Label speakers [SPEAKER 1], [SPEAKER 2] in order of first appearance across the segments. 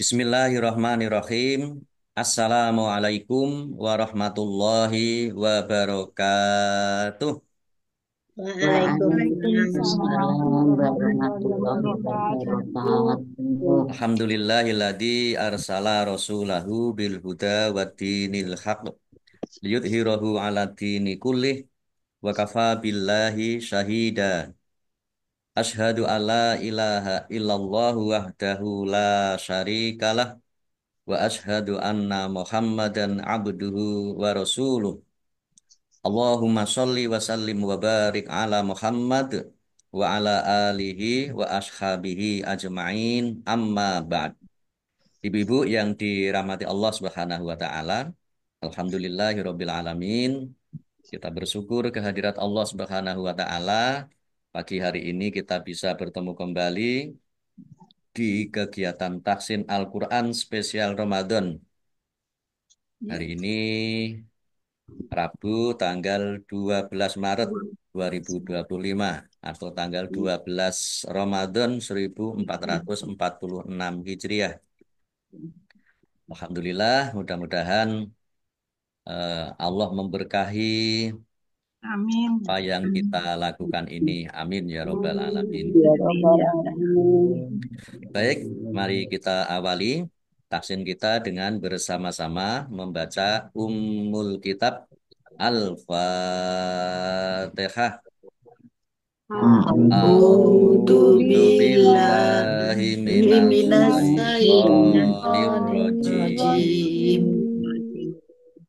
[SPEAKER 1] Bismillahirrahmanirrahim. Assalamualaikum warahmatullahi wabarakatuh.
[SPEAKER 2] Waalaikumsalam
[SPEAKER 3] Waalaikumsalam
[SPEAKER 2] warahmatullahi
[SPEAKER 3] warahmatullahi
[SPEAKER 2] wabarakatuh.
[SPEAKER 3] wabarakatuh.
[SPEAKER 1] Alhamdulillahilladzi arsala rasulahu bil huda wa dinil haq liyudhhirahu ala dini kullih wa kafa billahi syahida. Asyhadu alla ilaha illallah wahdahu la syarikalah wa asyhadu anna Muhammadan abduhu wa rasuluh. Allahumma sholli wa sallim wa barik ala Muhammad wa ala alihi wa ashabihi ajma'in amma ba'd. Ibu-ibu yang dirahmati Allah Subhanahu wa taala, alhamdulillahirabbil alamin. Kita bersyukur kehadirat Allah Subhanahu wa taala. Pagi hari ini kita bisa bertemu kembali di kegiatan Tahsin Al-Qur'an spesial Ramadan. Hari ini Rabu tanggal 12 Maret 2025 atau tanggal 12 Ramadan 1446 Hijriah. Alhamdulillah, mudah-mudahan Allah memberkahi
[SPEAKER 2] Amin.
[SPEAKER 1] apa yang kita lakukan ini. Amin ya Rabbal Alamin.
[SPEAKER 3] Ya Rabbal Alamin.
[SPEAKER 1] Baik, mari kita awali tahsin kita dengan bersama-sama membaca Ummul Kitab Al-Fatihah.
[SPEAKER 3] A'udzu
[SPEAKER 1] A'udzu
[SPEAKER 3] billahi
[SPEAKER 1] billahi
[SPEAKER 3] minas
[SPEAKER 1] minasyaitonir
[SPEAKER 3] syaitonir
[SPEAKER 1] rajim.
[SPEAKER 3] rajim.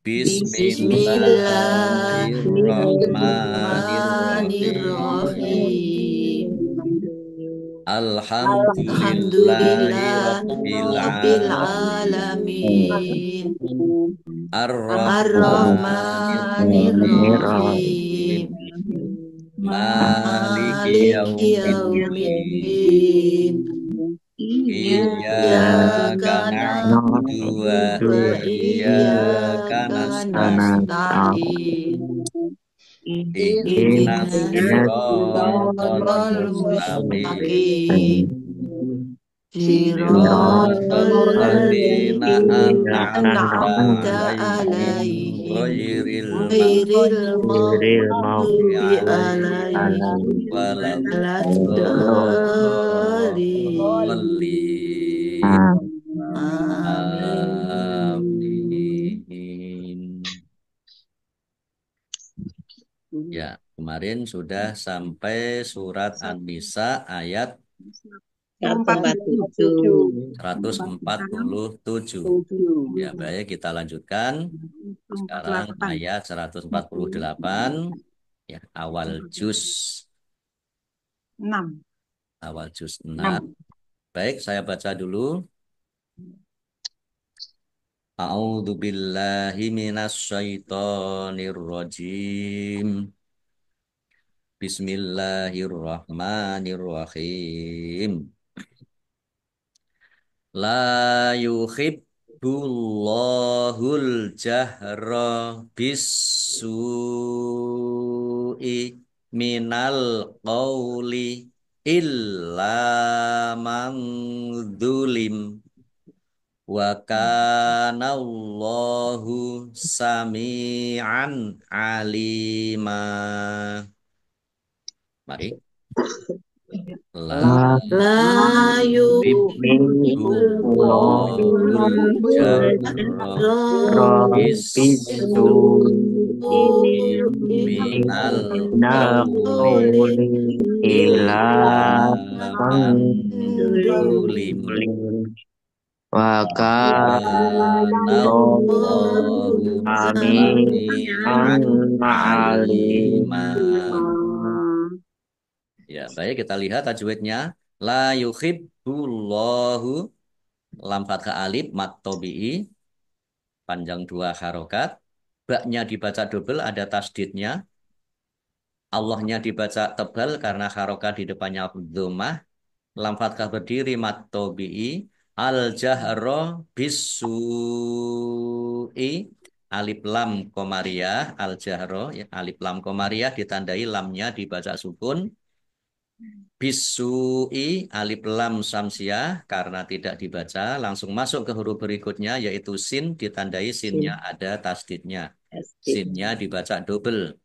[SPEAKER 1] Bismillahirrahmanirrahim.
[SPEAKER 3] Bismillahirrahmanirrahim.
[SPEAKER 1] Alhamdulillahi rabbil
[SPEAKER 3] Alhamdulillahirabbil alamin.
[SPEAKER 1] Ar-Rahmanir
[SPEAKER 3] Ar-Rahmanirrahim.
[SPEAKER 1] Rahim. Maliki
[SPEAKER 3] Maliki
[SPEAKER 1] yaumiddin.
[SPEAKER 3] yaumiddin.
[SPEAKER 1] Iyyaka
[SPEAKER 3] Iyyaka
[SPEAKER 1] na'budu wa
[SPEAKER 3] na'budu wa
[SPEAKER 1] iyyaka
[SPEAKER 3] iyyaka
[SPEAKER 1] nasta'in.
[SPEAKER 3] nasta'in.
[SPEAKER 1] Ihdinas
[SPEAKER 3] Ihdinas
[SPEAKER 1] siratal
[SPEAKER 3] siratal
[SPEAKER 1] mustaqim.
[SPEAKER 3] mustaqim. Siratal
[SPEAKER 1] Siratal ladzina an'amta
[SPEAKER 3] an'amta
[SPEAKER 1] alaihim
[SPEAKER 3] alaihim.
[SPEAKER 1] ghairil
[SPEAKER 3] Ghairil
[SPEAKER 1] maghdubi
[SPEAKER 3] maghdubi
[SPEAKER 1] alaihim
[SPEAKER 3] alaihim. Waladhdallin.
[SPEAKER 1] waladdallin.
[SPEAKER 3] Amin.
[SPEAKER 1] Amin. Ya, kemarin sudah sampai surat An-Nisa ayat 147. Ya, baik, kita lanjutkan. Sekarang ayat 148, ya, awal juz
[SPEAKER 2] 6.
[SPEAKER 1] 6. Baik, saya baca dulu. A'udzu billahi minasy syaithanir rajim. Bismillahirrahmanirrahim. La yuhibbullahul jahra bis-su'i minal qawli illa man dzulim wa kana Allahu sami'an alima. Mari. La
[SPEAKER 3] La
[SPEAKER 1] yuhibbullahul jahra bis-su'i minal qawli illa man zulim wa kana Allahu sami'an alima. Ya, baik, kita lihat tajwidnya. La yuhibbullahu, lam fathah alif mat tabi'i, panjang 2 harokat. Baknya dibaca double, ada tasdidnya. Allahnya dibaca tebal karena harokat di depannya dhammah. Lam fathah berdiri mat tabi'i. Al jahro bisu'i, alif lam komariah. Al jahro, ya, alif lam komariah ditandai lamnya dibaca sukun. Bisui alif lam samsiah karena tidak dibaca langsung masuk ke huruf berikutnya yaitu sin ditandai sinnya
[SPEAKER 2] Sin.
[SPEAKER 1] ada tasdidnya.
[SPEAKER 2] Tasdid.
[SPEAKER 1] Sinnya dibaca double.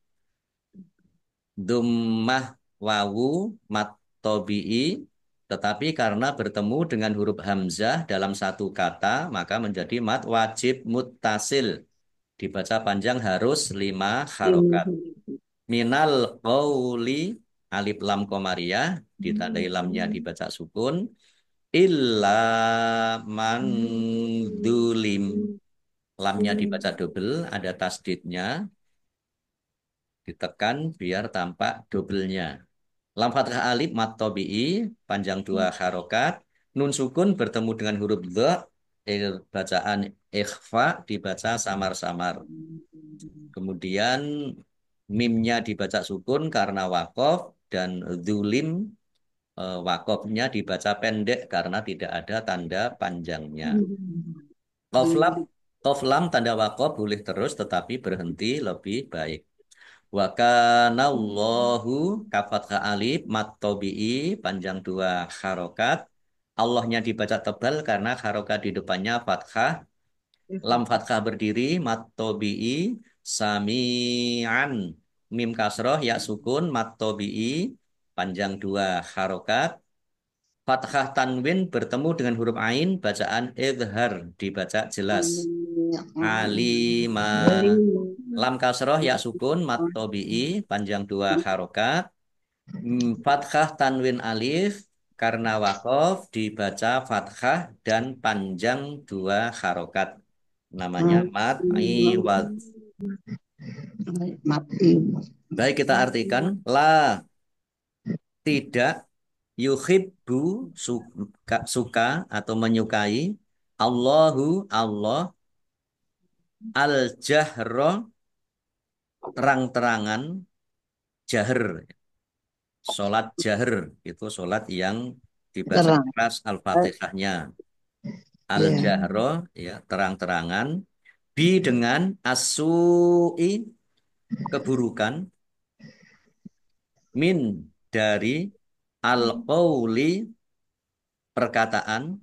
[SPEAKER 1] Dummah wawu mat tobi'i tetapi karena bertemu dengan huruf hamzah dalam satu kata maka menjadi mat wajib muttasil. Dibaca panjang harus 5 harokat. Minal qauli alif lam komariah ditandai lamnya dibaca sukun illa man dulim lamnya dibaca double ada tasdidnya ditekan biar tampak doublenya. Lam fathah alif mat tobi'i panjang 2 harokat. Nun sukun bertemu dengan huruf dha bacaan ikhfa dibaca samar-samar. Kemudian mimnya dibaca sukun karena wakof dan zulim wakofnya dibaca pendek karena tidak ada tanda panjangnya. Qaflam, qaflam tanda wakof boleh terus tetapi berhenti lebih baik. Wa kanallahu kafathah alif mat tobi'i panjang 2 harokat. Allahnya dibaca tebal karena harokat di depannya fathah. Lam fathah berdiri mat tobi'i sami'an. Mim kasroh ya sukun mat tobi'i panjang 2 harokat. Fathah tanwin bertemu dengan huruf ain bacaan idhar dibaca jelas. Alima. Lam kasroh ya sukun mat tobi'i panjang 2 harokat. Fathah tanwin alif karena wakof dibaca fathah dan panjang 2 harokat. Namanya mat iwad. Baik kita artikan la tidak yuhibbu suka atau menyukai Allahu Allah al jahro terang-terangan jahar. Sholat jahar itu sholat yang dibaca
[SPEAKER 2] Terang.
[SPEAKER 1] keras al-fatihahnya. Al
[SPEAKER 2] Ya.
[SPEAKER 1] jahro ya terang-terangan bi dengan asui keburukan min dari al-qauli perkataan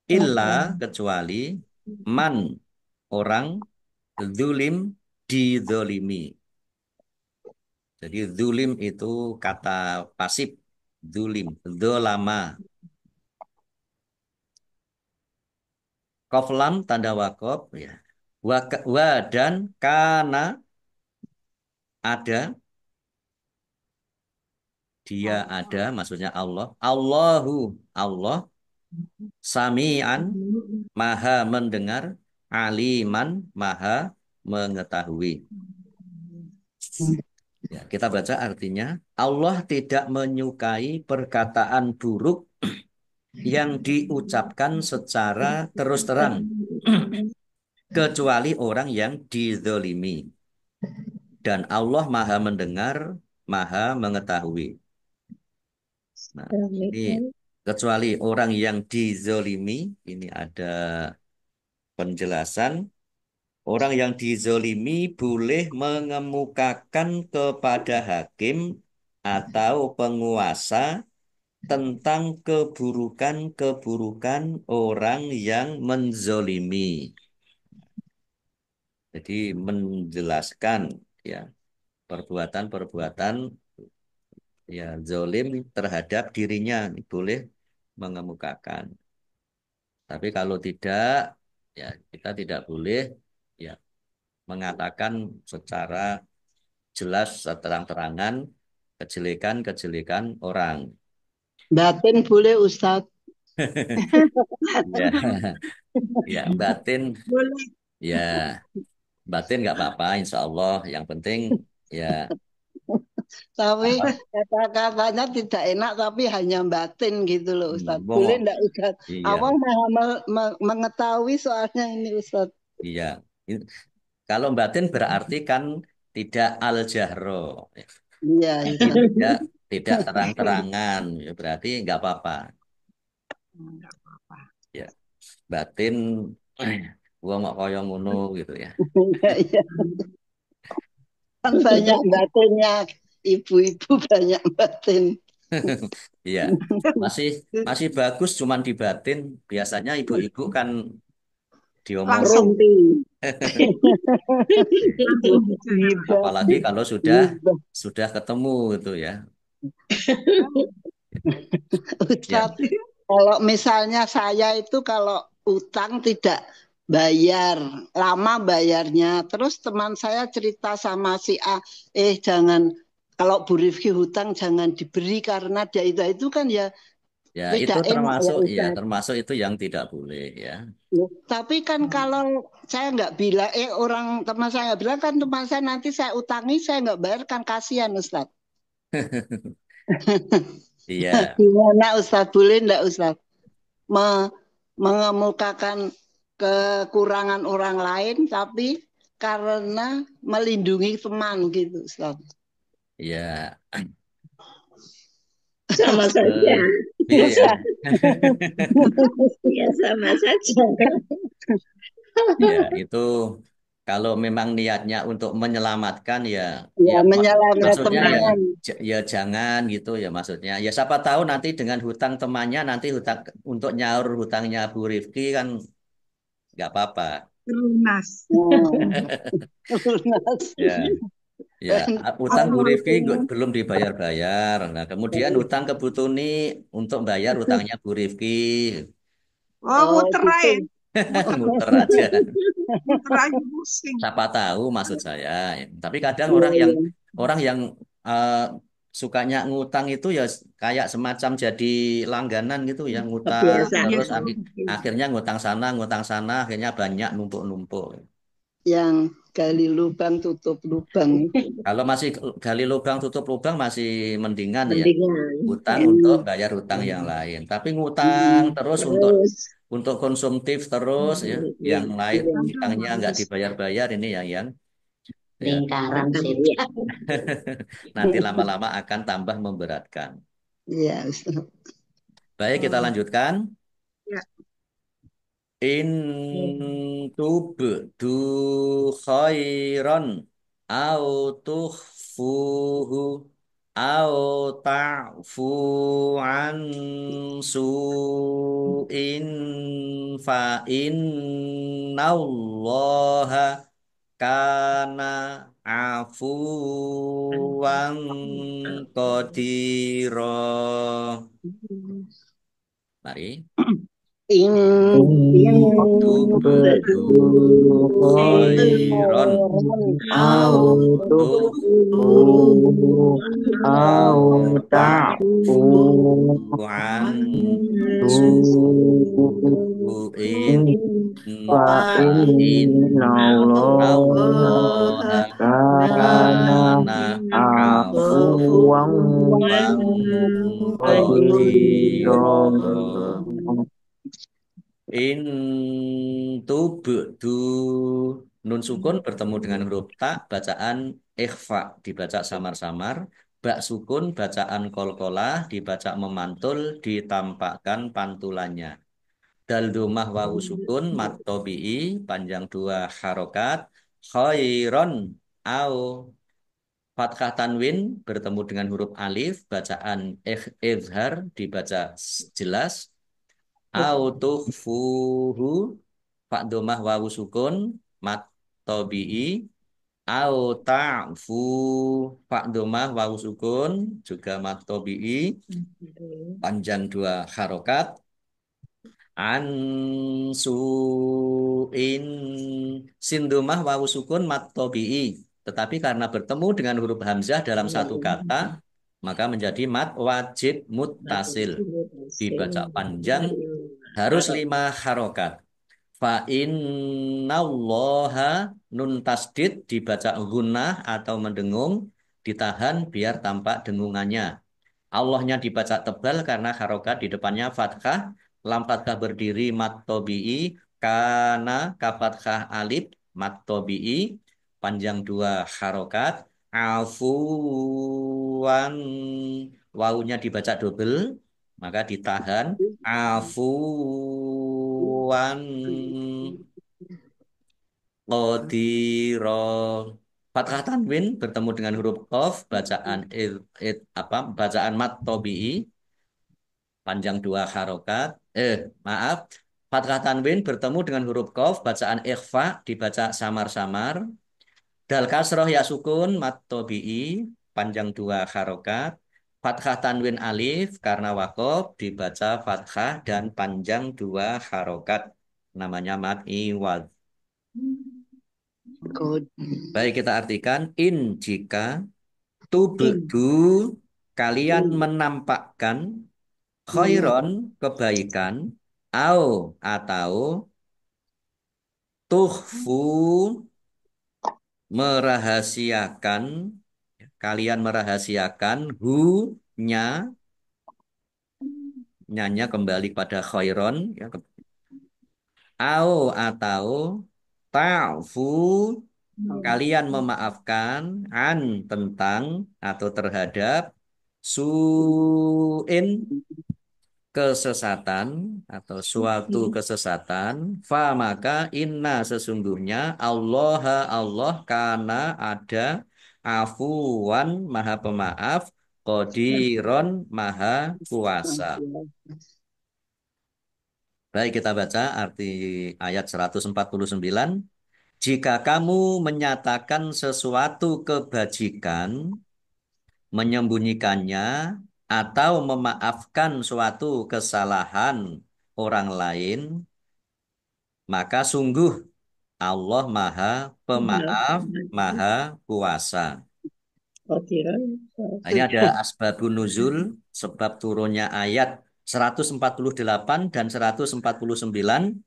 [SPEAKER 1] illa kecuali man orang zulim dizolimi. Jadi zulim itu kata pasif zulim zolama. Koflam tanda wakof ya. Wa dan kana ada dia ada maksudnya Allah. Allahu Allah sami'an maha mendengar aliman maha mengetahui. Ya, kita baca artinya Allah tidak menyukai perkataan buruk yang diucapkan secara terus terang kecuali orang yang dizolimi. Dan Allah maha mendengar, maha mengetahui. Nah, ini kecuali orang yang dizolimi, ini ada penjelasan. Orang yang dizolimi boleh mengemukakan kepada hakim atau penguasa tentang keburukan-keburukan orang yang menzolimi. Jadi menjelaskan ya perbuatan-perbuatan ya zolim terhadap dirinya boleh mengemukakan. Tapi kalau tidak ya kita tidak boleh ya mengatakan secara jelas terang-terangan kejelekan-kejelekan orang.
[SPEAKER 2] Batin boleh Ustadz.
[SPEAKER 1] Ya, ya batin
[SPEAKER 2] Boleh.
[SPEAKER 1] ya batin nggak apa-apa insya Allah. Yang penting ya
[SPEAKER 2] Tapi
[SPEAKER 1] apa
[SPEAKER 2] kata-katanya tidak enak tapi hanya batin gitu loh Ustadz. Boleh
[SPEAKER 1] ngomong.
[SPEAKER 2] enggak Ustadz?
[SPEAKER 1] Iya,
[SPEAKER 2] Awang maha mengetahui soalnya ini Ustadz.
[SPEAKER 1] iya. Kalau batin berarti kan tidak al-jahro.
[SPEAKER 2] Iya,
[SPEAKER 1] Jadi
[SPEAKER 2] iya.
[SPEAKER 1] tidak terang-terangan. Ya, berarti nggak apa-apa.
[SPEAKER 2] Enggak apa-apa.
[SPEAKER 1] Ya, batin gua mau koyo ngono gitu ya.
[SPEAKER 2] Iya, iya. Kan banyak batinnya ibu-ibu banyak batin.
[SPEAKER 1] Iya, masih masih bagus cuman di batin. Biasanya ibu-ibu kan diomong.
[SPEAKER 4] Langsung
[SPEAKER 2] Rumpi.
[SPEAKER 4] langsung bicara.
[SPEAKER 2] Gibah,
[SPEAKER 1] Apalagi kalau sudah
[SPEAKER 2] gibah.
[SPEAKER 1] sudah ketemu itu ya. Ya,
[SPEAKER 2] Ustadz, kalau misalnya saya itu kalau utang tidak bayar, lama bayarnya. Terus teman saya cerita sama si A, jangan kalau Bu Rifki hutang jangan diberi karena dia itu kan ya
[SPEAKER 1] ya itu
[SPEAKER 2] tidak enak ya
[SPEAKER 1] termasuk ya
[SPEAKER 2] Ustadz.
[SPEAKER 1] termasuk itu yang tidak boleh ya.
[SPEAKER 2] Ya, tapi kan kalau saya nggak bilang, orang teman saya nggak bilang kan teman saya nanti saya utangi saya nggak bayar kan kasihan Ustadz.
[SPEAKER 1] Iya,
[SPEAKER 2] Gimana Ustadz? Boleh nggak Ustadz? Me- mengemukakan kekurangan orang lain tapi karena melindungi teman gitu Ustaz.
[SPEAKER 1] iya.
[SPEAKER 3] Sama saja.
[SPEAKER 1] Iya,
[SPEAKER 3] Ya, sama saja.
[SPEAKER 1] ya itu kalau memang niatnya untuk menyelamatkan ya
[SPEAKER 2] Ya
[SPEAKER 1] ya
[SPEAKER 2] menyelamatkan
[SPEAKER 1] maksudnya ya
[SPEAKER 2] teman.
[SPEAKER 1] ya jangan gitu ya maksudnya. Ya siapa tahu nanti dengan hutang temannya nanti hutang untuk nyaur hutangnya Bu Rifki kan nggak apa-apa.
[SPEAKER 4] Lunas.
[SPEAKER 2] Lunas.
[SPEAKER 1] Ya, ya hutang Bu Rifki
[SPEAKER 2] Ampun.
[SPEAKER 1] belum dibayar-bayar. Nah, kemudian hutang ke Bu Tuni untuk bayar hutangnya Bu Rifki.
[SPEAKER 4] Oh,
[SPEAKER 2] Oh
[SPEAKER 4] muter
[SPEAKER 2] gitu.
[SPEAKER 4] aja.
[SPEAKER 1] Muter aja.
[SPEAKER 4] Muter aja pusing.
[SPEAKER 1] Siapa tahu maksud saya. Tapi kadang
[SPEAKER 2] Iya, iya.
[SPEAKER 1] orang yang eh, sukanya ngutang itu ya kayak semacam jadi langganan gitu ya ngutang
[SPEAKER 4] Iya,
[SPEAKER 1] terus
[SPEAKER 3] Kebiasaan.
[SPEAKER 1] akhirnya ngutang sana akhirnya banyak numpuk-numpuk.
[SPEAKER 2] Yang gali lubang tutup lubang.
[SPEAKER 1] Kalau masih gali lubang tutup lubang masih mendingan ya
[SPEAKER 3] Mendingan.
[SPEAKER 1] hutang
[SPEAKER 3] Ya.
[SPEAKER 1] untuk bayar hutang yang lain. Tapi ngutang
[SPEAKER 2] Hmm.
[SPEAKER 1] terus
[SPEAKER 3] Terus
[SPEAKER 1] untuk konsumtif terus ya yang lain
[SPEAKER 4] Aduh,
[SPEAKER 1] hutangnya nggak
[SPEAKER 4] males.
[SPEAKER 1] dibayar-bayar ini yang ya
[SPEAKER 3] lingkaran setan.
[SPEAKER 1] nanti lama-lama akan tambah memberatkan.
[SPEAKER 2] Iya Ustaz.
[SPEAKER 1] Baik, kita lanjutkan.
[SPEAKER 4] Ya.
[SPEAKER 1] In tubdu khairan au tukhfuhu au ta'fu an su'in fa innallaha kana afuwan qadira. Mari.
[SPEAKER 2] In in
[SPEAKER 1] Tubdu khairan
[SPEAKER 3] Auto
[SPEAKER 1] au
[SPEAKER 3] au
[SPEAKER 1] ta'fu
[SPEAKER 3] ta'fu
[SPEAKER 1] an
[SPEAKER 3] ansu
[SPEAKER 1] su'in
[SPEAKER 3] fa
[SPEAKER 1] fa innallaha
[SPEAKER 3] innallaha kana
[SPEAKER 1] kana
[SPEAKER 3] afuwan
[SPEAKER 1] afuwan qadira. In tubdu nun sukun bertemu dengan huruf ta bacaan ikhfa dibaca samar-samar, bak sukun bacaan kolkolah dibaca memantul ditampakkan pantulannya. Dal domah wawu sukun mat tobi'i panjang dua harokat khairon au fathah tanwin bertemu dengan huruf alif bacaan izhar dibaca jelas Autukhfuhu Pak domah wawu sukun mat tobi'i au ta'fu Pak domah wawu sukun juga mat tobi'i panjang dua harokat ansuin sin domah wawu sukun mat tobi'i tetapi karena bertemu dengan huruf hamzah dalam satu kata maka menjadi mat wajib muttasil dibaca panjang harus lima harokat. Fa innallaha nun tasdid dibaca gunnah atau mendengung, ditahan biar tampak dengungannya. Allahnya dibaca tebal karena harokat di depannya fathah, lam fathah berdiri mat tobi'i, kana ka fathah alif mat tobi'i, panjang dua harokat, afuwan, wawunya dibaca double, maka ditahan, afuwan qadira Fathah tanwin bertemu dengan huruf qaf, bacaan bacaan mat tobi'i, panjang 2 harokat. Maaf. Fathah tanwin bertemu dengan huruf qaf, bacaan ikhfa, dibaca samar-samar. Dal kasroh ya sukun mat tobi'i, panjang 2 harokat. Fathah tanwin alif karena wakof dibaca fathah dan panjang 2 harokat. Namanya mat iwad.
[SPEAKER 2] Good.
[SPEAKER 1] Baik, kita artikan in jika
[SPEAKER 2] In.
[SPEAKER 1] tubdu kalian
[SPEAKER 2] In.
[SPEAKER 1] menampakkan khairon kebaikan atau tuhfu merahasiakan, kalian merahasiakan nya nyanya kembali pada khairon ya, atau ta'fu kalian memaafkan tentang atau terhadap su'in kesesatan atau suatu kesesatan, maka inna sesungguhnya Allah karena ada afuwan maha pemaaf, qadiron maha kuasa. Baik, kita baca arti ayat 149. Jika kamu menyatakan sesuatu kebajikan, menyembunyikannya, atau memaafkan suatu kesalahan orang lain, maka sungguh Allah Maha Pemaaf, Maha Kuasa. Nah, ini ada asbabun nuzul, sebab turunnya ayat 148 dan 149.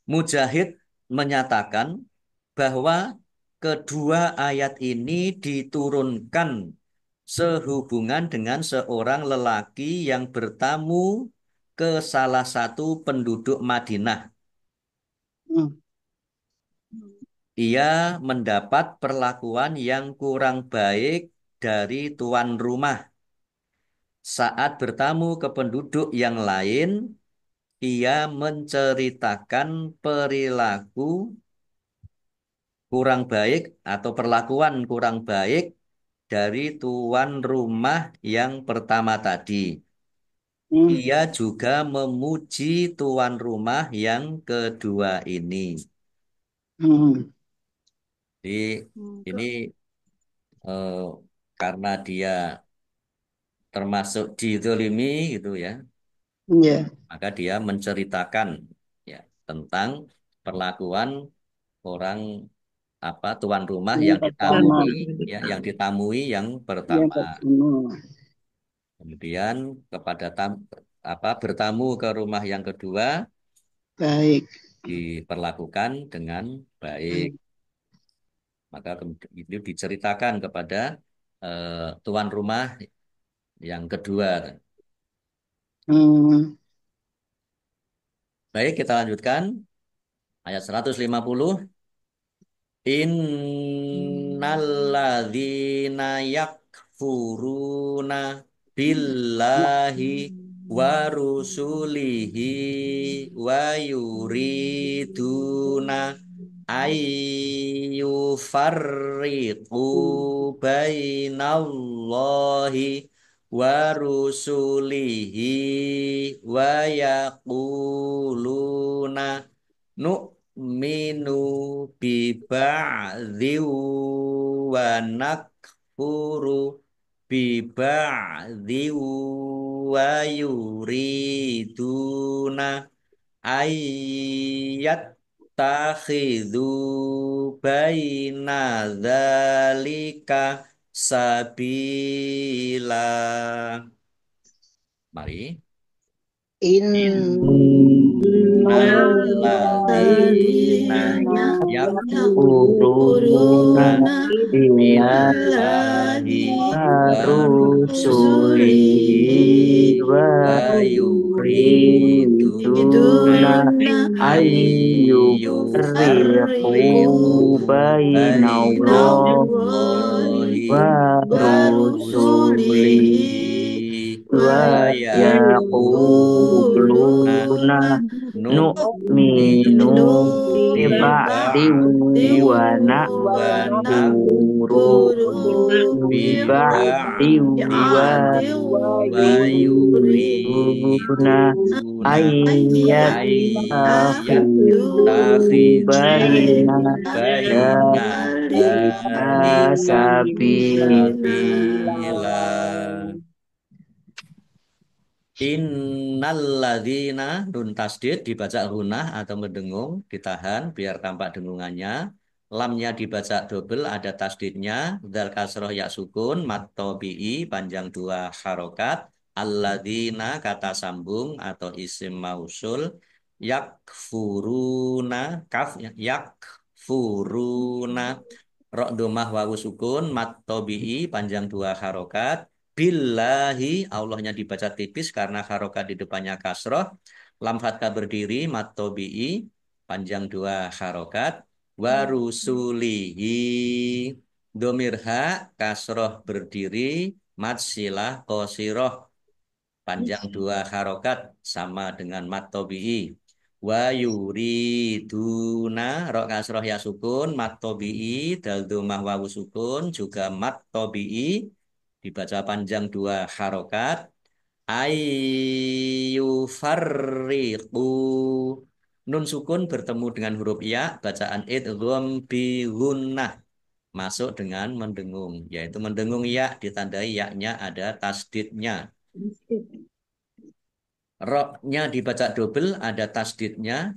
[SPEAKER 1] Mujahid menyatakan bahwa kedua ayat ini diturunkan sehubungan dengan seorang lelaki yang bertamu ke salah satu penduduk Madinah. Ia mendapat perlakuan yang kurang baik dari tuan rumah. Saat bertamu ke penduduk yang lain, ia menceritakan perilaku kurang baik atau perlakuan kurang baik dari tuan rumah yang pertama tadi. Ia juga memuji tuan rumah yang kedua ini. Jadi ini karena dia termasuk dizolimi gitu ya, maka dia menceritakan ya tentang perlakuan orang tuan rumah yang ditamui yang pertama. Kemudian kepada bertamu ke rumah yang kedua
[SPEAKER 2] Baik.
[SPEAKER 1] diperlakukan dengan baik. Maka itu diceritakan kepada tuan rumah yang kedua. Baik, kita lanjutkan ayat 150. Innalladzina yakfuruna billahi wa rusulihi wa yuriduna ayyufarriqu bainallahi wa rusulihi wa yaquluna nu'minu bi ba'dhi wa nakfuru bi ba'dhi wa yuriduna ayat takhidhu baina dzalika sabila. Mari. Innalladzina yakfuruna billahi wa rusulihi wa yuriduna
[SPEAKER 3] ayyufarriqu bainallahi wa rusulihi wa yaquluna nu'minu bi ba'di wa nakfuru bi ba'di wa yuriduna ayyattakhidu baina dzalika sabila.
[SPEAKER 1] Innalladzina nun tasdid dibaca hunah atau mendengung ditahan biar tampak dengungannya. Lamnya dibaca double ada tasdidnya. Dzal kasroh ya sukun mat tobi'i panjang dua harokat. Alladzina kata sambung atau isim mausul. Yakfuruna kaf yakfuruna. Rok domah wawu sukun mat tobi'i panjang dua harokat. Billahi Allahnya dibaca tipis karena harokat di depannya kasroh. Lam fathah berdiri mat tobi'i panjang dua harokat. Warusulihi domirha kasroh berdiri mat silah kosiroh panjang dua harokat sama dengan mat tobi'i. Wa yuriduna rok kasroh ya sukun mat tobi'i dal domah wawu sukun juga mat tobi'i dibaca panjang dua harokat. Ayyufarriqu nun sukun bertemu dengan huruf ya bacaan idgham bi gunnah masuk dengan mendengung yaitu mendengung ya ditandai ya-nya ada tasdidnya. Roknya dibaca double ada tasdidnya.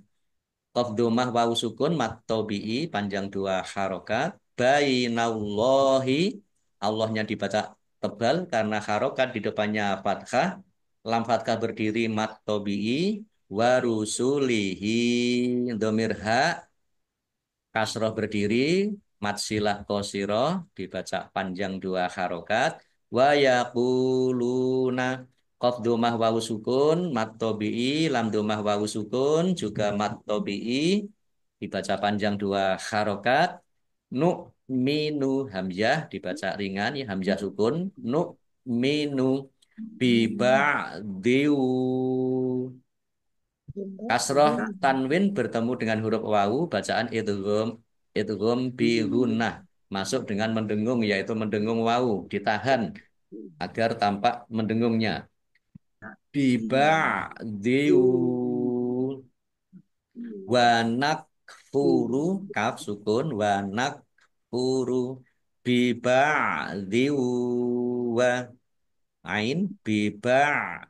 [SPEAKER 1] Qaf domah wawu sukun mat tobi'i panjang dua harokat. Bainallahi Allahnya dibaca tebal karena harokat di depannya fathah. Lam fathah berdiri mat tobi'i. Warusulihi domir ha kasroh berdiri mat silah kosiroh dibaca panjang dua harokat. Wa yaquluna qaf domah wawu sukun mat tobi'i lam domah wawu sukun juga mat tobi'i dibaca panjang dua harokat. Nu minu hamzah dibaca ringan ya hamzah sukun. Nu minu biba'diu kasroh tanwin bertemu dengan huruf wawu bacaan idgham bi gunnah masuk dengan mendengung yaitu mendengung wawu ditahan agar tampak mendengungnya. Biba'diu wa nakfuru kaf sukun wa nakfuru biba'diu wa ain biba'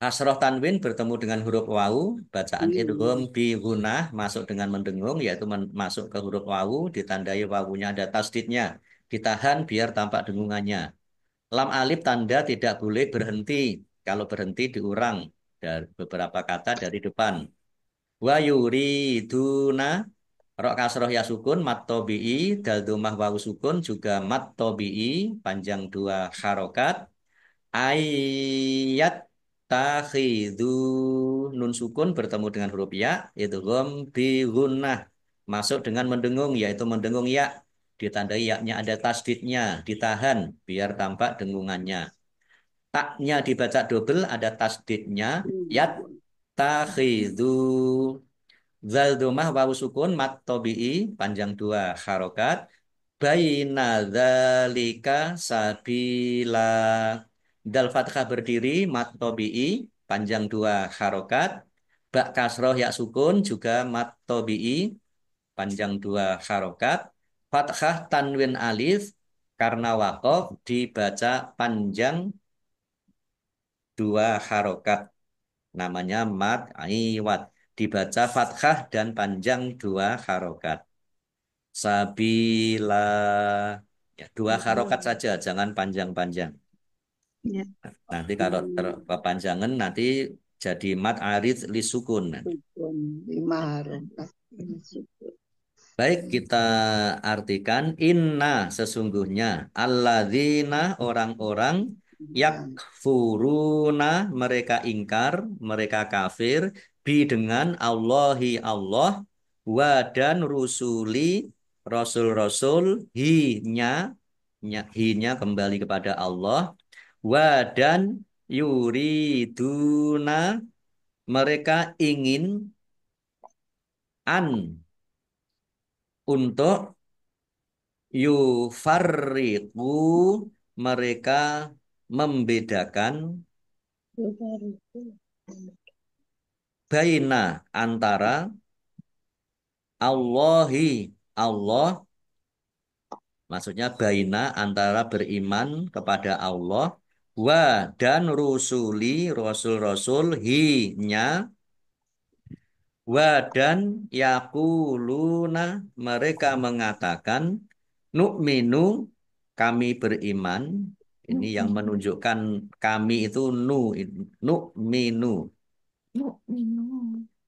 [SPEAKER 1] kasroh tanwin bertemu dengan huruf wawu bacaan idgham bi gunnah masuk dengan mendengung yaitu masuk ke huruf wawu ditandai wawunya ada tasdidnya ditahan biar tampak dengungannya. Lam alif tanda tidak boleh berhenti kalau berhenti diurang dari beberapa kata dari depan. Wa yuriduna rok kasroh ya sukun mat tobi'i dal domah wawu sukun juga mat tobi'i panjang dua harokat. Ayat takhidhu nun sukun bertemu dengan huruf ya idgham bi gunnah masuk dengan mendengung yaitu mendengung ya ditandai ya-nya ada tasdidnya ditahan biar tampak dengungannya. Taknya dibaca double ada tasdidnya yat takhidhu zal domah wawu sukun mat tobi'i panjang dua harokat. Baina dzalika sabila dal fathah berdiri mat tobi'i panjang dua harokat. Bak kasroh ya sukun juga mat tobi'i panjang dua harokat. Fathah tanwin alif karena wakof dibaca panjang dua harokat namanya mat iwat dibaca fathah dan panjang dua harokat. Sabila ya, dua harokat saja jangan panjang-panjang.
[SPEAKER 4] Ya.
[SPEAKER 1] Nanti kalau kepanjangan nanti jadi mat arid li sukun.
[SPEAKER 2] Lima harokat.
[SPEAKER 1] Baik kita artikan inna sesungguhnya alladzina orang-orang yakfuruna mereka ingkar mereka kafir bi dengan Allahi Allah wa dan rusuli rasul-rasul hi-nya kembali kepada Allah wa dan yuriduna mereka ingin an untuk yufarriqu mereka membedakan baina antara Allahi Allah, maksudnya baina antara beriman kepada Allah wa dan rusuli rasul-rasul hi-nya wa dan yakuluna mereka mengatakan nu'minu kami beriman. Ini yang menunjukkan kami itu nu'minu.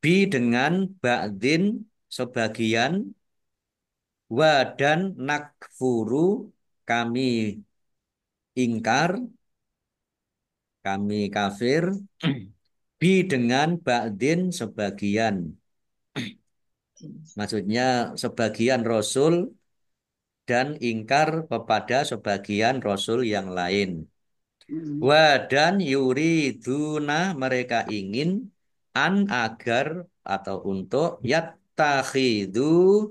[SPEAKER 1] Bi dengan ba'din sebagian wa dan nakfuru kami ingkar, kami kafir. Bi dengan ba'din sebagian. Maksudnya sebagian rasul dan ingkar kepada sebagian rasul yang lain. Wa dan yuriduna mereka ingin an agar atau untuk yattakhidhu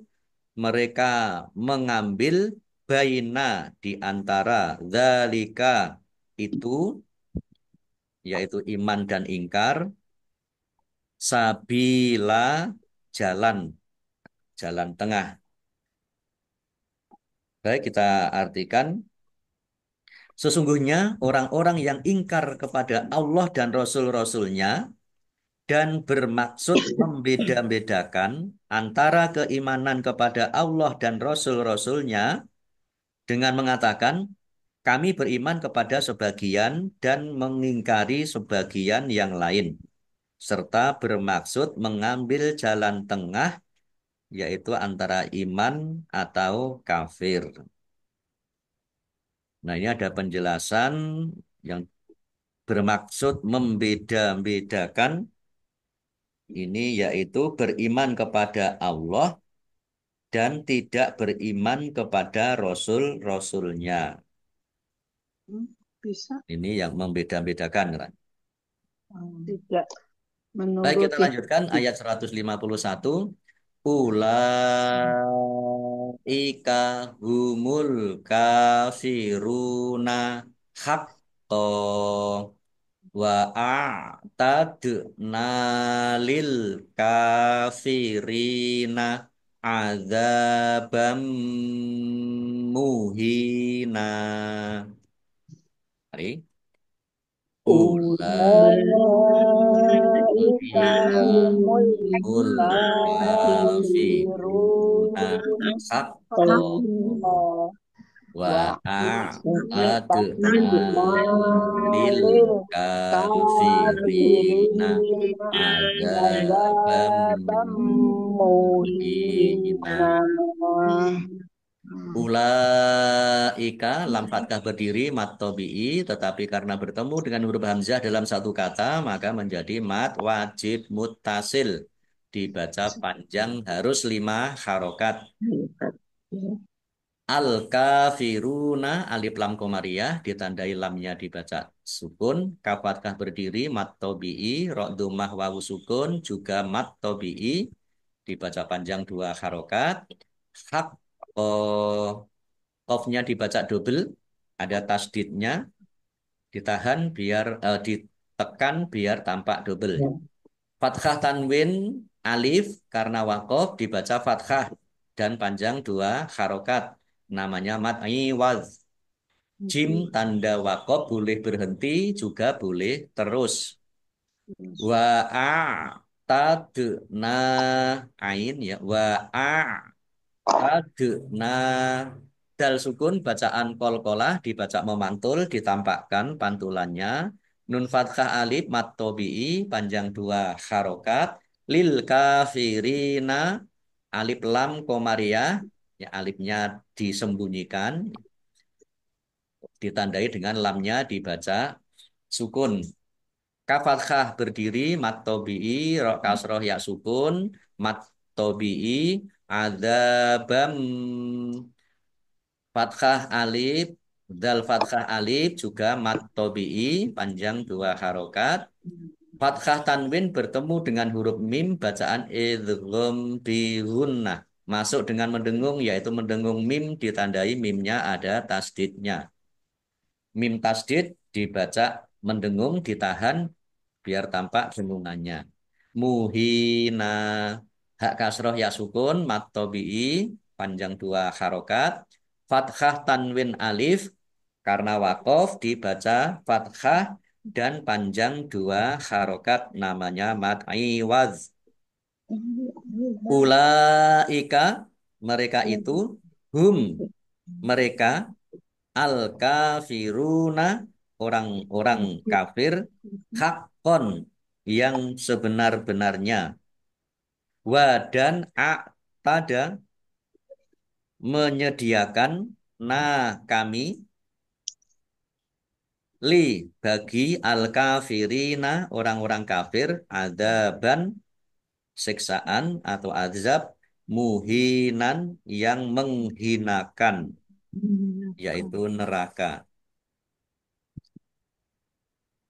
[SPEAKER 1] mereka mengambil baina di antara zalika itu yaitu iman dan ingkar sabila jalan jalan tengah. Baik kita artikan sesungguhnya orang-orang yang ingkar kepada Allah dan Rasul-Rasulnya dan bermaksud membeda-bedakan antara keimanan kepada Allah dan Rasul-Rasulnya dengan mengatakan kami beriman kepada sebagian dan mengingkari sebagian yang lain serta bermaksud mengambil jalan tengah yaitu antara iman atau kafir. Nah, ini ada penjelasan yang bermaksud membeda-bedakan ini yaitu beriman kepada Allah dan tidak beriman kepada Rasul-Rasulnya.
[SPEAKER 4] Bisa.
[SPEAKER 1] Ini yang membeda-bedakan, kan?
[SPEAKER 2] Tidak
[SPEAKER 1] Baik, kita
[SPEAKER 2] menuruti.
[SPEAKER 1] lanjutkan ayat 151. Ulaika humul kafiruna haqqo wa a'tadna lil kafirina azabam muhina. Mari.
[SPEAKER 3] Ulaika humul
[SPEAKER 1] Ul kafiruna
[SPEAKER 3] kafirun
[SPEAKER 1] haqqo
[SPEAKER 3] haqqan
[SPEAKER 1] wa
[SPEAKER 3] wa
[SPEAKER 1] a'tadna
[SPEAKER 3] a'tadna
[SPEAKER 1] lil
[SPEAKER 3] lil
[SPEAKER 1] kafirina
[SPEAKER 3] kafirina
[SPEAKER 1] azabam
[SPEAKER 3] azabam
[SPEAKER 1] muhina.
[SPEAKER 3] muhina.
[SPEAKER 1] Ulaika lam fathah berdiri mat tabi'i tetapi karena bertemu dengan huruf hamzah dalam satu kata maka menjadi mat wajib muttasil dibaca panjang harus 5 harokat. Al kafiruna alif lam komariah ditandai lamnya dibaca sukun kaf fathah berdiri mat tabi'i ra dhammah wawu sukun juga mat tabi'i dibaca panjang 2 harokat. Hak qafnya dibaca double, ada tasdidnya, ditahan biar ditekan biar tampak double. Fathah tanwin alif karena waqaf dibaca fathah dan panjang 2 harokat. Namanya mad iwaz. Jim tanda waqaf boleh berhenti juga boleh terus. Wa a tadna ain ya wa a tadna dal sukun bacaan kol-kolah dibaca memantul ditampakkan pantulannya. Nun fathah alif mat tabi'i panjang 2 harokat. Lil kafirina alif lam komariah ya alifnya disembunyikan ditandai dengan lamnya dibaca sukun. Kaf fathah berdiri mat tabi'i ra kasroh ya sukun mat tabi'i adzabam fathah alif dal fathah alif juga mat tabi'i panjang 2 harokat. Fathah tanwin bertemu dengan huruf mim bacaan idgham bi gunnah masuk dengan mendengung, yaitu mendengung mim ditandai mimnya ada tasdidnya. Mim tasdid dibaca mendengung, ditahan biar tampak dengungannya. Muhina, hak kasroh ya sukun, mat tobi'i, panjang dua harokat. Fathah tanwin alif, karena wakof dibaca fathah dan panjang dua harokat namanya mat iwaz. Ulaika, mereka itu, hum, mereka, al kafiruna, orang-orang kafir, hakon, yang sebenar-benarnya. Wa dan tada, menyediakan, nah kami, li, bagi al kafirina, orang-orang kafir, adaban, siksaan atau azab, muhinan, yang menghinakan, yaitu neraka.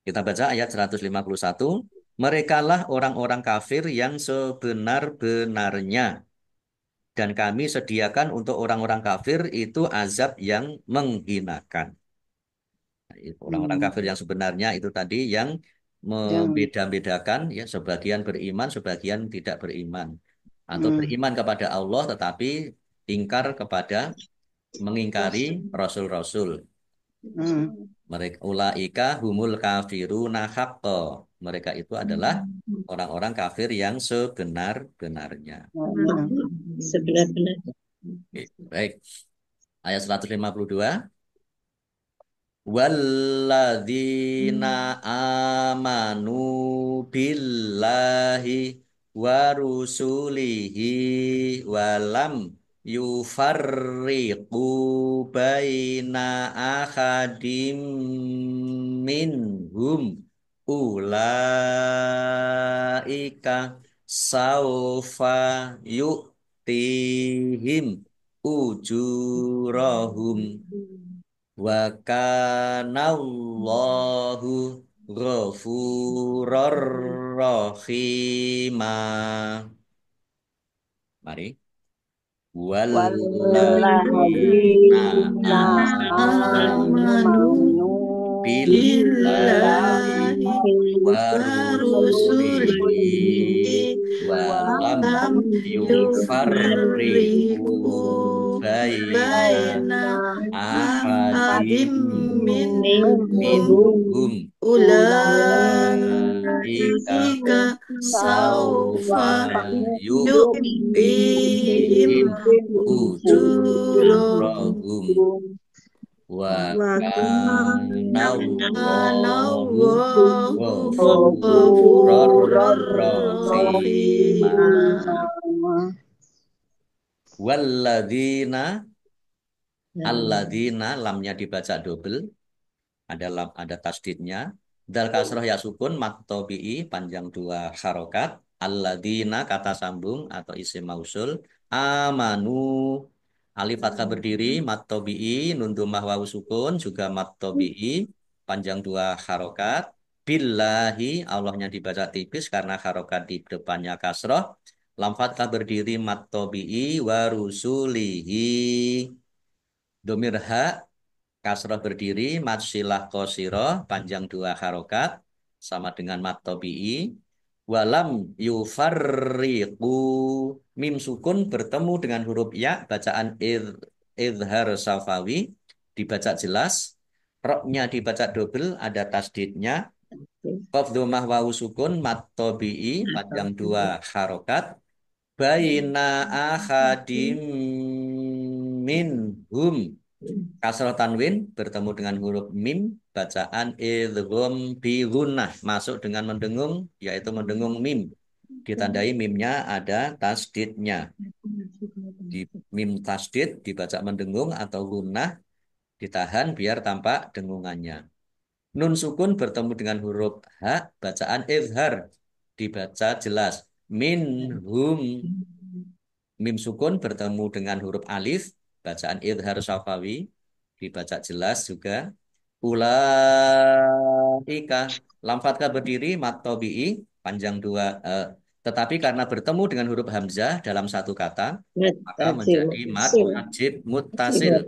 [SPEAKER 1] Kita baca ayat 151. Merekalah orang-orang kafir yang sebenar-benarnya. Dan kami sediakan untuk orang-orang kafir itu azab yang menghinakan. Nah, orang-orang kafir yang sebenarnya itu tadi yang
[SPEAKER 2] Yang
[SPEAKER 1] membeda-bedakan, ya, sebagian beriman, sebagian tidak beriman. Atau
[SPEAKER 2] hmm,
[SPEAKER 1] beriman kepada Allah tetapi ingkar kepada, mengingkari Rasul-Rasul.
[SPEAKER 2] hmm,
[SPEAKER 1] Mereka ulaika humul kafiruna haqqo. Mereka itu adalah orang-orang kafir yang sebenar-benarnya.
[SPEAKER 3] Sebenar-benar.
[SPEAKER 1] Oke, baik. Ayat 152. Walladzina amanu billahi wa rusulihi walam yufarriqu baina ahadim minhum ulaika saufa yu'tihim ujurahum wa kanallahu ghafurur rahima. Mari. Walladzina
[SPEAKER 2] walladzina
[SPEAKER 1] amanu
[SPEAKER 2] amanu
[SPEAKER 1] billahi
[SPEAKER 2] billahi
[SPEAKER 1] wa
[SPEAKER 2] wa
[SPEAKER 1] rusulihi
[SPEAKER 2] rusulihi
[SPEAKER 1] wa
[SPEAKER 2] wa
[SPEAKER 1] lam
[SPEAKER 2] lam
[SPEAKER 1] yufarriqu baina
[SPEAKER 2] baina
[SPEAKER 1] ahadim
[SPEAKER 2] minhum
[SPEAKER 1] minhum ulaika
[SPEAKER 2] ulaika
[SPEAKER 1] saufa
[SPEAKER 2] saufa
[SPEAKER 1] yu'tihim
[SPEAKER 2] yu'tihim ujurahum
[SPEAKER 1] ujurahum wa kanallahu
[SPEAKER 2] anallahu
[SPEAKER 1] ghafurur
[SPEAKER 2] ghafurur
[SPEAKER 1] rahima.
[SPEAKER 2] rahima.
[SPEAKER 1] Walladzina, alladzina, lamnya dibaca double, ada tasdidnya. Dal kasroh ya sukun, mat tobi'i, panjang dua harokat. Alladzina, kata sambung atau isim mausul. Amanu, alif fathah berdiri, mat tobi'i, nun dhammah wawu sukun, juga mat tobi'i, panjang dua harokat. Billahi, Allahnya dibaca tipis karena harokat di depannya kasroh. Lam fathah berdiri, mat tobi'i, wa rusulihi. Domir ha, kasroh berdiri, mat silah qasiroh, panjang dua harokat, sama dengan mat tobi'i. Walam yufarriqu, mim sukun bertemu dengan huruf ya, bacaan idhar safawi, dibaca jelas. Roknya dibaca double, ada tasdidnya. Qaf dhammah wawu sukun, mat tobi'i, panjang dua harokat. Baina ahadim minhum, kasroh tanwin bertemu dengan huruf mim, bacaan idgham bi gunnah, masuk dengan mendengung, yaitu mendengung mim. Ditandai mimnya ada tasdidnya. Di mim tasdid dibaca mendengung atau gunnah, ditahan biar tampak dengungannya. Nun sukun bertemu dengan huruf ha, bacaan izhar, dibaca jelas. Minhum, mim sukun bertemu dengan huruf alif, bacaan idhar syafawi, dibaca jelas juga. Ulaika, lam fathah berdiri, mat tobi'i, panjang dua, Tetapi karena bertemu dengan huruf hamzah dalam satu kata, maka
[SPEAKER 3] Mutasil.
[SPEAKER 1] menjadi mad wajib muttasil.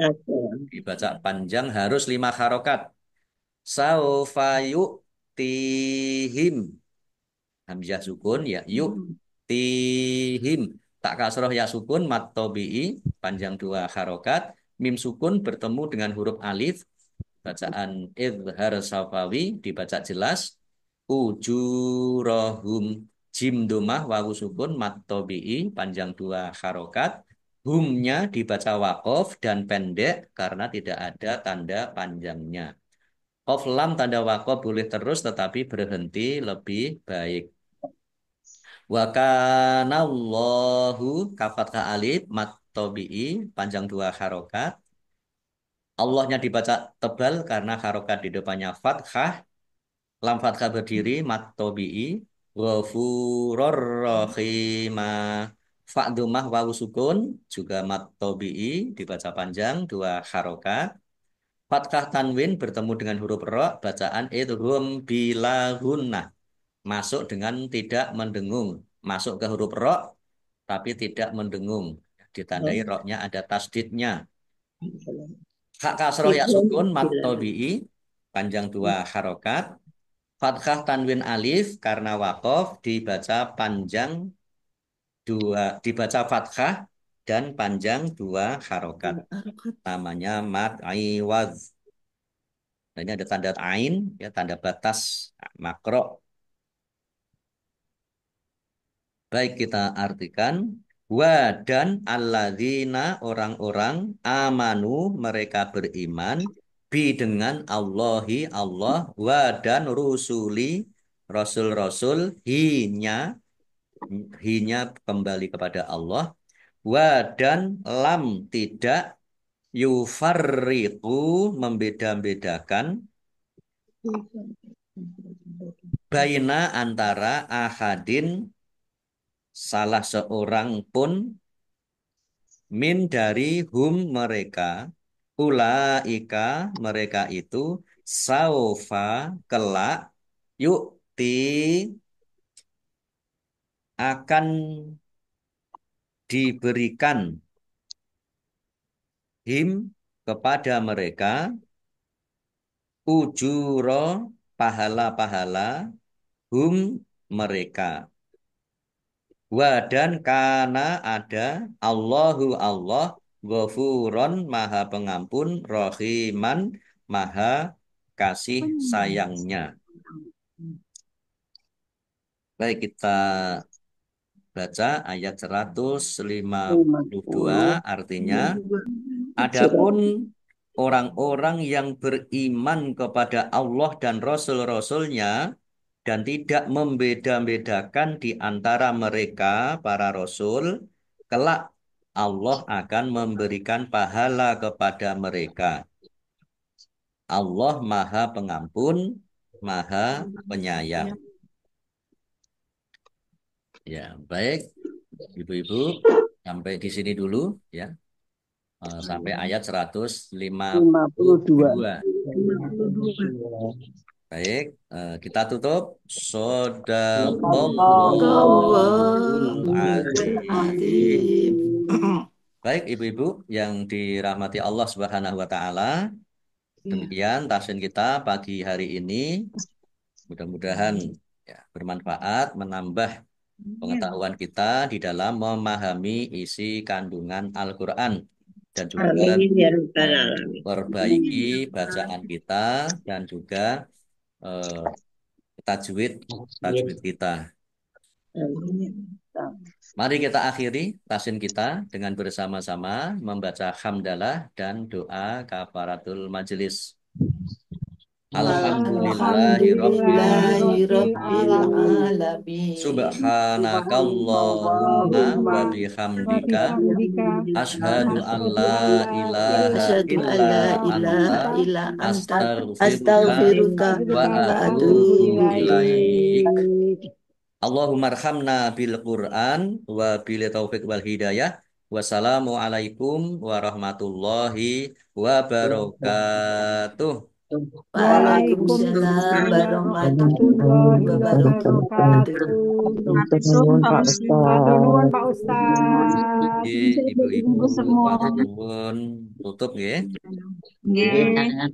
[SPEAKER 1] Dibaca panjang harus 5 harokat. Saufa yu'tihim. Hamzah sukun ya yuk tihim. Tak kasroh ya sukun mat tobi'i panjang 2 harokat. Mim sukun bertemu dengan huruf alif. Bacaan idhar safawi dibaca jelas. Ujurahum jim domah wawu sukun mat tobi'i panjang 2 harokat. Humnya dibaca wakof dan pendek karena tidak ada tanda panjangnya. Qaf lam tanda wakof boleh terus tetapi berhenti lebih baik. Wa kana Allahu kafat ka alif mat tobi'i panjang 2 harokat. Allahnya dibaca tebal karena harokat di depannya fathah. Lam fathah berdiri mat tobi'i. Ghafurur rahima. Fa dhammah wawu sukun juga mat tobi'i dibaca panjang 2 harokat. Fathah tanwin bertemu dengan huruf ro bacaan idgham bila gunnah. Masuk dengan tidak mendengung. Masuk ke huruf ro tapi tidak mendengung. Ditandai roknya ada tasdidnya. Hak kasroh ya sukun mat tobi'i panjang 2 harokat. Fathah tanwin alif karena wakof dibaca panjang 2 dibaca fathah dan panjang 2 harokat. Namanya mat aiwaz. Nah, ini ada tanda ain ya tanda batas makro. Baik kita artikan wa dan alladzina orang-orang amanu mereka beriman bi dengan Allahi Allah wa dan rusuli rasul-rasul hinya kembali kepada Allah wa dan lam tidak yufarriqu membeda-bedakan baina antara ahadin salah seorang pun min dari hum mereka ulaika mereka itu saufa kelak yukti akan diberikan him kepada mereka ujuro pahala-pahala hum mereka. Wa dan kana ada Allahu Allah ghafuron maha pengampun rahiman maha kasih sayangnya. Baik kita baca ayat 152 artinya adapun orang-orang yang beriman kepada Allah dan Rasul-Rasulnya dan tidak membeda-bedakan di antara mereka para Rasul, kelak Allah akan memberikan pahala kepada mereka. Allah Maha Pengampun, Maha Penyayang. Ya, baik, Ibu-ibu, sampai di sini dulu ya. Sampai ayat 152. Baik, kita tutup. Shadaqallahul azim. Baik, ibu-ibu yang dirahmati Allah Subhanahu wa taala. Demikian tafsir kita pagi hari ini. Mudah-mudahan ya, bermanfaat, menambah pengetahuan kita di dalam memahami isi kandungan Al-Qur'an dan juga perbaiki bacaan kita dan juga tajwid kita. Mari kita akhiri tasin kita dengan bersama-sama membaca hamdalah dan doa kafaratul majelis. Alhamdulillahirabbil alamin. Subhanakallahumma wa bihamdika asyhadu an la ilaha illa anta astaghfiruka wa atubu ilaik. Allahumma arhamna bil Qur'an wa bil taufiq wal hidayah. Wassalamualaikum warahmatullahi wabarakatuh.
[SPEAKER 3] Waalaikumsalam warahmatullahi wabarakatuh.
[SPEAKER 4] Assalamualaikum Pak
[SPEAKER 5] Matur nuwun
[SPEAKER 4] Ustaz.
[SPEAKER 5] Pak Ustaz.
[SPEAKER 1] Ibu-ibu,
[SPEAKER 6] Ibu semua.
[SPEAKER 1] matur nuwun. Tutup nggih.
[SPEAKER 4] Nggih.